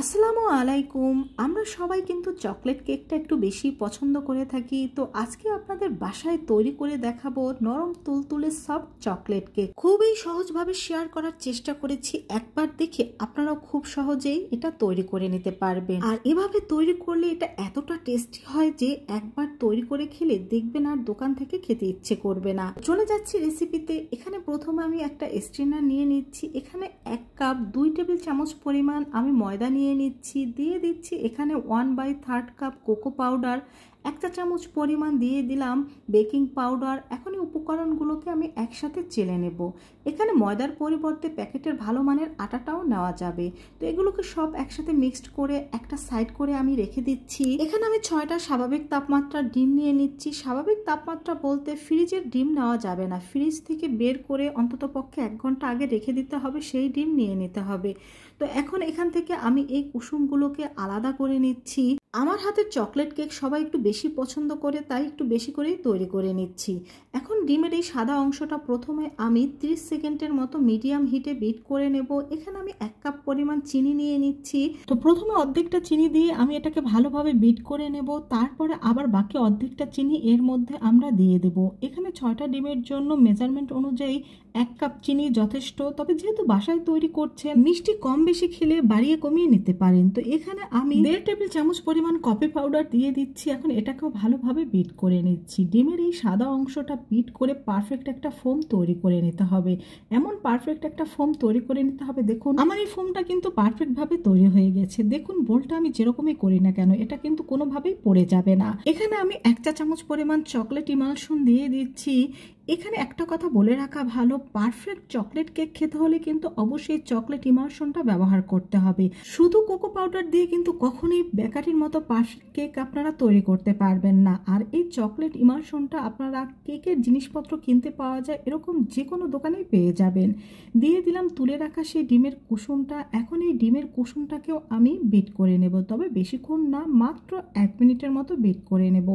আসসালামু আলাইকুম। আমরা সবাই কিন্তু চকলেট কেকটা একটু বেশি পছন্দ করে থাকি। তো আজকে আপনাদের বাসায় তৈরি করে দেখাবো নরম তুলতুলে সফট চকলেট কেক। খুবই সহজভাবে শেয়ার করার চেষ্টা করেছি। একবার দেখে আপনারাও খুব সহজেই এটা তৈরি করে নিতে পারবেন। আর এভাবে তৈরি করলে এটা এতটা টেস্টি হয় যে একবার তৈরি করে খেলে দেখবেন আর দোকান থেকে খেতে ইচ্ছে করবে না। চলে যাচ্ছি রেসিপিতে। এখানে প্রথমে আমি একটা স্ট্রেনার নিয়ে নিচ্ছি। এখানে 1 কাপ 2 টেবিল চামচ পরিমাণ আমি ময়দা নিয়ে নিচ্ছি। দিয়ে দিচ্ছি এখানে 1/3 কাপ কোকো পাউডার, 1 চা চামচ পরিমাণ দিয়ে দিলাম বেকিং পাউডার। এখন এই উপকরণগুলোকে আমি একসাথে চেলে নেব। এখানে ময়দার পরিবর্তে প্যাকেটের ভালো মানের আটাটাও নেওয়া যাবে। তো এগুলোকে সব একসাথে মিক্সড করে একটা সাইড করে আমি রেখে দিচ্ছি। এখানে আমি 6টা স্বাভাবিক তাপমাত্রার ডিম নিয়ে নিচ্ছি। স্বাভাবিক তাপমাত্রা বলতে ফ্রিজের ডিম নেওয়া যাবে না, ফ্রিজ থেকে বের করে অন্ততপক্ষে 1 ঘন্টা আগে রেখে দিতে হবে, সেই ডিম নিয়ে নিতে হবে। তো এখন এখান থেকে আমি এই কুসুমগুলোকে আলাদা করে নিচ্ছি। আমার হাতের চকলেট কেক সবাই একটু বেশি পছন্দ করে, তাই একটু বেশি করেই তৈরি করে নিচ্ছি। এখন ডিমের এই সাদা অংশটা প্রথমে আমি 30 সেকেন্ডের মতো মিডিয়াম হিটে বিট করে নেব। এখানে আমি 1 কাপ পরিমাণ চিনি নিয়ে নিচ্ছি। তো প্রথমে অর্ধেকটা চিনি দিয়ে আমি এটাকে ভালোভাবে বিট করে নেব। তারপরে আবার বাকি অর্ধেকটা চিনি এর মধ্যে আমরা দিয়ে দেব। এখানে 6টা ডিমের জন্য মেজারমেন্ট অনুযায়ী 1 কাপ চিনি যথেষ্ট। তবে যেহেতু বাসায় তৈরি করছেন, মিষ্টি কম বেশি খেলে বাড়িয়ে কমিয়ে নিতে পারেন। তো এখানে আমি 1.5 টেবিল চামচ পরিমাণ কফি পাউডার দিয়ে দিচ্ছি। এখন এটাকেও ভালোভাবে বিট করে নিচ্ছি। ডিমের এই সাদা অংশটা বিট করে পারফেক্ট একটা ফোম তৈরি করে নিতে হবে। এমন পারফেক্ট একটা ফোম তৈরি করে নিতে হবে। দেখুন আমার এই ফোমটা কিন্তু পারফেক্ট ভাবে তৈরি হয়ে গেছে। দেখুন বোলটা আমি যেরকমই করি না কেন এটা কিন্তু কোনোভাবেই পড়ে যাবে না। এখানে আমি 1 চা চামচ পরিমাণ চকলেট ইমালশন দিয়ে দিচ্ছি। এখানে একটা কথা বলে রাখা ভালো, পারফেক্ট চকলেট কেক খেতে হলে কিন্তু অবশ্যই চকলেট ইমালশনটা ব্যবহার করতে হবে। শুধু কোকো পাউডার দিয়ে কিন্তু কখনোই বেকারির মতো পারফেক্ট কেক আপনারা তৈরি করতে পারবেন না। আর এই চকলেট ইমালশনটা আপনারা কেকের জিনিসপত্র কিনতে পাওয়া যায়, এরকম যে কোনো দোকানেই পেয়ে যাবেন। দিয়ে দিলাম তুলে রাখা সেই ডিমের কুসুমটা। এখন এই ডিমের কুসুমটাকেও আমি বিট করে নেব, তবে বেশিক্ষণ না, মাত্র 1 মিনিটের মতো বিট করে নেব।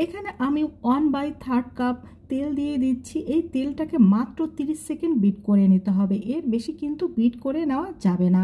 এখানে আমি 1/3 কাপ তেল দিয়ে দিচ্ছি। এই তেলটাকে মাত্র 30 সেকেন্ড বিট করে নিতে হবে, এর বেশি কিন্তু বিট করে নেওয়া যাবে না।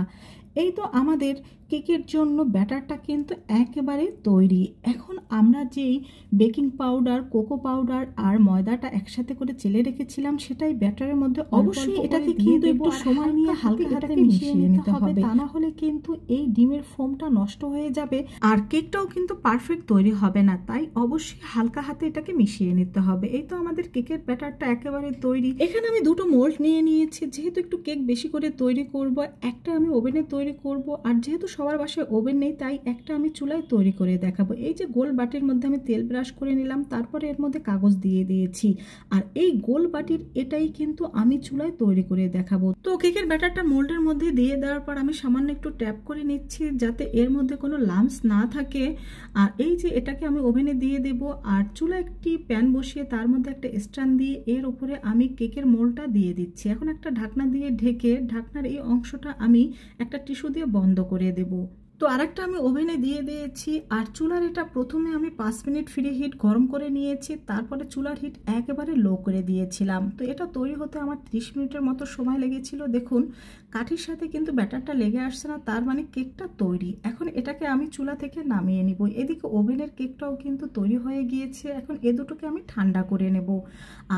এই তো আমাদের কেকের জন্য ব্যাটারটা কিন্তু একেবারে তৈরি। এখন আমরা যেই বেকিং পাউডার, কোকো পাউডার আর ময়দাটা একসাথে করে চেলে রেখেছিলাম, সেটাই ব্যাটারের মধ্যে অবশ্যই এটাকে কিন্তু একটু সময় নিয়ে হালকা হাতে মিশিয়ে নিতে হবে। তা না হলে কিন্তু এই ডিমের ফোমটা নষ্ট হয়ে যাবে আর কেকটাও কিন্তু পারফেক্ট তৈরি হবে না। তাই অবশ্যই হালকা হাতে এটাকে মিশিয়ে নিতে হবে। এই তো আমাদের কেকের ব্যাটারটা একেবারে তৈরি। এখানে আমি 2টো মোল্ড নিয়ে নিয়েছি। যেহেতু একটু কেক বেশি করে তৈরি করব, একটা আমি ওভেনে তৈরি করব। আর যেহেতু সবার বাসায় ওভেন নেই, তাই একটা আমি চুলায় তৈরি করে দেখাবো। এই যে গোল বাটির মধ্যে আমি তেল ব্রাশ করে নিলাম, তারপরে এর মধ্যে কাগজ দিয়ে দিয়েছি। আর এই গোল বাটির এটাই কিন্তু আমি চুলায় তৈরি করে দেখাবো। তো কেকের ব্যাটারটা মোল্ডের মধ্যে দিয়ে দেওয়ার পর আমি সামান্য একটু ট্যাপ করে নিচ্ছি যাতে এর মধ্যে কোনো লাম্পস না থাকে। আর এই যে এটাকে আমি ওভেনে দিয়ে দেব। আর চুলায় একটি প্যান বসিয়ে তার মধ্যে একটা স্ট্যান্ড দিয়ে এর উপরে আমি কেকের মোল্ডটা দিয়ে দিচ্ছি। এখন একটা ঢাকনা দিয়ে ঢেকে ঢাকনার এই অংশটা আমি একটা টিস্যু দিয়ে বন্ধ করে দেব। তো আরেকটা আমি ওভেনে দিয়ে দিয়েছি। আর চুলার এটা প্রথমে আমি 5 মিনিট ফ্রি হিট গরম করে নিয়েছি, তারপরে চুলার হিট একেবারে লো করে দিয়েছিলাম। তো এটা তৈরি হতে আমার 30 মিনিটের মতো সময় লেগেছিল। দেখুন কাঠির সাথে কিন্তু ব্যাটারটা লেগে আসছে না, তার মানে কেকটা তৈরি। এখন এটাকে আমি চুলা থেকে নামিয়ে নিব। এদিকে ওভেনের কেকটাও কিন্তু তৈরি হয়ে গিয়েছে। এখন এ দুটোকে আমি ঠান্ডা করে নেব।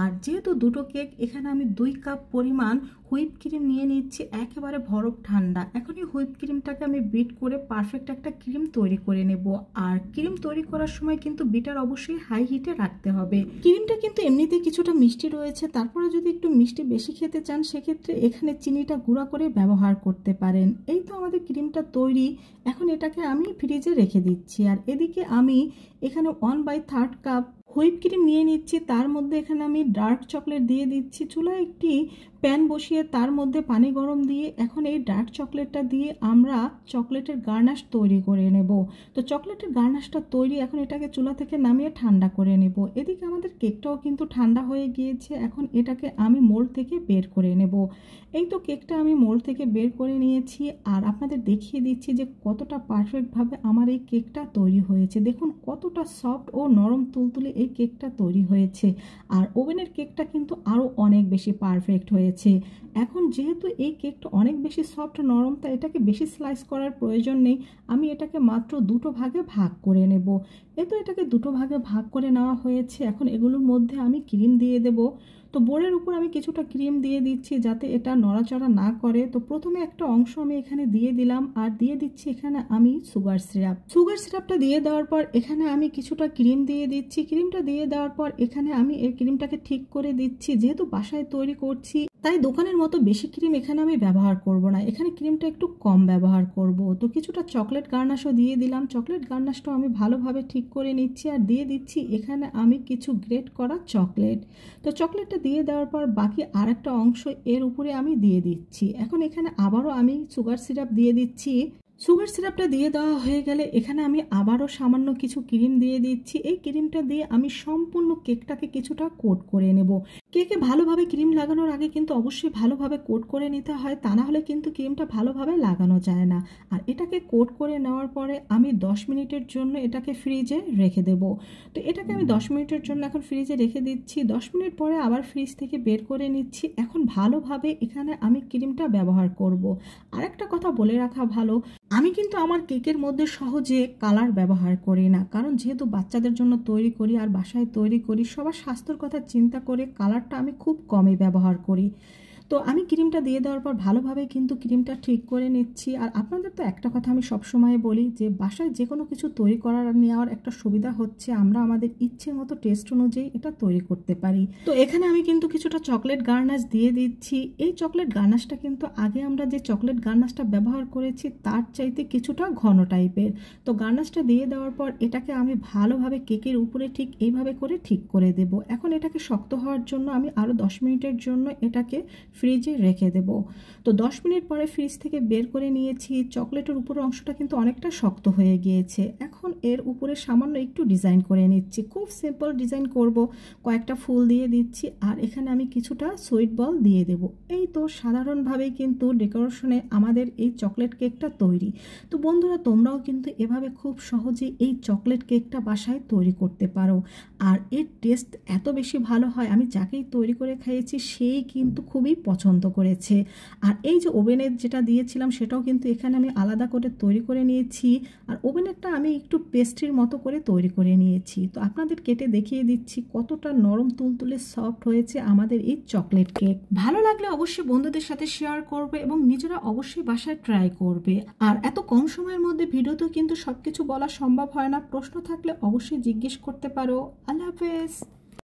আর যেহেতু দুটো কেক, এখানে আমি 2 কাপ পরিমাণ হুইপ ক্রিম নিয়ে নিচ্ছি, একেবারে বরফ ঠান্ডা। এখন এই হুইপ ক্রিমটাকে আমি বিট করে পারফেক্ট একটা ক্রিম তৈরি করে নেব। আর ক্রিম তৈরি করার সময় কিন্তু বিটার অবশ্যই হাই হিটে রাখতে হবে। ক্রিমটা কিন্তু এমনিতে কিছুটা মিষ্টি রয়েছে, তারপরে যদি একটু মিষ্টি বেশি খেতে চান সেক্ষেত্রে এখানে চিনিটা গুঁড়া করে ব্যবহার করতে পারেন। এই তো আমাদের ক্রিমটা তৈরি। এখন এটাকে আমি ফ্রিজে রেখে দিচ্ছি। আর এদিকে আমি এখানে 1/3 কাপ হুইপ ক্রিম নিয়ে নিচ্ছি। তার মধ্যে এখানে আমি ডার্ক চকলেট দিয়ে দিচ্ছি। চুলায় একটি প্যান বসিয়ে তার মধ্যে পানি গরম দিয়ে এখন এই ডার্ক চকলেটটা দিয়ে আমরা চকলেটের গার্নাশ তৈরি করে নেব। তো চকলেটের গার্নাশটা তৈরি। এখন এটাকে চুলা থেকে নামিয়ে ঠান্ডা করে নেব। এদিকে আমাদের কেকটাও কিন্তু ঠান্ডা হয়ে গিয়েছে। এখন এটাকে আমি মোল্ড থেকে বের করে নেব। এই তো কেকটা আমি মোল্ড থেকে বের করে নিয়েছি। আর আপনাদের দেখিয়ে দিচ্ছি যে কতটা পারফেক্টভাবে আমার এই কেকটা তৈরি হয়েছে। দেখুন কতটা সফট ও নরম তুলতুলে এই কেকটা তৈরি হয়েছে। আর ওভেনের কেকটা কিন্তু আরও অনেক বেশি পারফেক্ট হয়েছে। হয়েছে। এখন যেহেতু এই কেকটা অনেক বেশি সফট নরম, তাই এটাকে বেশি স্লাইস করার প্রয়োজন নেই। আমি এটাকে মাত্র দুটো ভাগে ভাগ করে নেব। তো এটাকে দুটো ভাগে ভাগ করে নেওয়া হয়েছে। এখন এগুলোর মধ্যে আমি ক্রিম দিয়ে দেব। তো বোর্ডের উপর আমি কিছুটা ক্রিম দিয়ে দিচ্ছি যাতে এটা নড়াচড়া না করে। তো প্রথমে একটা অংশ আমি এখানে দিয়ে দিলাম, আর দিয়ে দিচ্ছি এখানে আমি সুগার সিরাপটা দিয়ে দেওয়ার পর এখানে আমি কিছুটা ক্রিম দিয়ে দিচ্ছি। ক্রিমটা দিয়ে দেওয়ার পর এখানে আমি এই ক্রিমটাকে ঠিক করে দিচ্ছি। যেহেতু বাসায় তৈরি করছি, তাই দোকানের মতো বেশি ক্রিম এখানে আমি ব্যবহার করব না, এখানে ক্রিমটা একটু কম ব্যবহার করব। তো কিছুটা চকলেট গার্নাশও দিয়ে দিলাম। চকলেট গার্নাশটাও আমি ভালোভাবে ঠিক করে নিচ্ছি, আর দিয়ে দিচ্ছি এখানে আমি কিছু গ্রেট করা চকলেট। তো চকলেটটা দিয়ে দেওয়ার পর বাকি আরেকটা অংশ এর উপরে আমি দিয়ে দিচ্ছি। এখন এখানে আবারও আমি সুগার সিরাপ দিয়ে দিচ্ছি। সুগার সিরাপটা দিয়ে দেওয়া হয়ে গেলে এখানে আমি আবারও সামান্য কিছু ক্রিম দিয়ে দিচ্ছি। এই ক্রিমটা দিয়ে আমি সম্পূর্ণ কেকটাকে কিছুটা কোট করে নেব। কেকে ভালোভাবে ক্রিম লাগানোর আগে কিন্তু অবশ্যই ভালোভাবে কোট করে নিতে হয়, তা না হলে কিন্তু ক্রিমটা ভালোভাবে লাগানো যায় না। আর এটাকে কোট করে নেওয়ার পরে আমি 10 মিনিটের জন্য এটাকে ফ্রিজে রেখে দেব। তো এটাকে আমি 10 মিনিটের জন্য এখন ফ্রিজে রেখে দিচ্ছি। 10 মিনিট পরে আবার ফ্রিজ থেকে বের করে নিচ্ছি। এখন ভালোভাবে এখানে আমি ক্রিমটা ব্যবহার করব। আরেকটা কথা বলে রাখা ভালো, আমি কিন্তু আমার কেকের মধ্যে সহজে কালার ব্যবহার করি না, কারণ যেহেতু বাচ্চাদের জন্য তৈরি করি আর বাসায় তৈরি করি, সবার স্বাস্থ্যের কথা চিন্তা করে কালারটা আমি খুব কমই ব্যবহার করি। তো আমি ক্রিমটা দিয়ে দেওয়ার পর ভালোভাবে কিন্তু ক্রিমটা ঠিক করে নিচ্ছি। আর আপনাদের তো একটা কথা আমি সবসময় বলি যে বাসায় যে কোনো কিছু তৈরি করার নেওয়ার একটা সুবিধা হচ্ছে আমরা আমাদের ইচ্ছে মতো টেস্ট অনুযায়ী এটা তৈরি করতে পারি। তো এখানে আমি কিন্তু কিছুটা চকলেট গার্নাশ দিয়ে দিচ্ছি। এই চকলেট গার্নাশটা কিন্তু আগে আমরা যে চকলেট গার্নাশটা ব্যবহার করেছি তার চাইতে কিছুটা ঘন টাইপের। তো গার্নাশটা দিয়ে দেওয়ার পর এটাকে আমি ভালোভাবে কেকের উপরে ঠিক এইভাবে করে ঠিক করে দেব। এখন এটাকে শক্ত হওয়ার জন্য আমি আরও 10 মিনিটের জন্য এটাকে ফ্রিজে রেখে দেব। তো 10 মিনিট পরে ফ্রিজ থেকে বের করে নিয়েছি। চকলেটের উপরের অংশটা কিন্তু অনেকটা শক্ত হয়ে গিয়েছে। এখন এর উপরে সামান্য একটু ডিজাইন করে নিচ্ছি, খুব সিম্পল ডিজাইন করব। কয়েকটা ফুল দিয়ে দিচ্ছি, আর এখানে আমি কিছুটা সুইট বল দিয়ে দেব। এই তো সাধারণভাবেই কিন্তু ডেকোরেশনে আমাদের এই চকলেট কেকটা তৈরি। তো বন্ধুরা, তোমরাও কিন্তু এভাবে খুব সহজে এই চকলেট কেকটা বাসায় তৈরি করতে পারো। আর এর টেস্ট এত বেশি ভালো হয়, আমি যাকেই তৈরি করে খাইয়েছি সেই কিন্তু খুবই পছন্দ করেছে। আর এই যে ওভেনের যেটা দিয়েছিলাম সেটাও কিন্তু এখানে আমি আলাদা করে তৈরি করে নিয়েছি। আর ওভেনেরটা আমি একটু পেস্ট্রির মতো করে তৈরি করে নিয়েছি। তো আপনাদের কেটে দেখিয়ে দিচ্ছি কতটা নরম তুলতুলে সফট হয়েছে আমাদের এই চকলেট কেক। ভালো লাগলে অবশ্যই বন্ধুদের সাথে শেয়ার করবে এবং নিজেরা অবশ্যই বাসায় ট্রাই করবে। আর এত কম সময়ের মধ্যে ভিডিওতেও কিন্তু সবকিছু বলা সম্ভব হয় না। প্রশ্ন থাকলে অবশ্যই জিজ্ঞেস করতে পারো। আল্লাহ হাফেজ।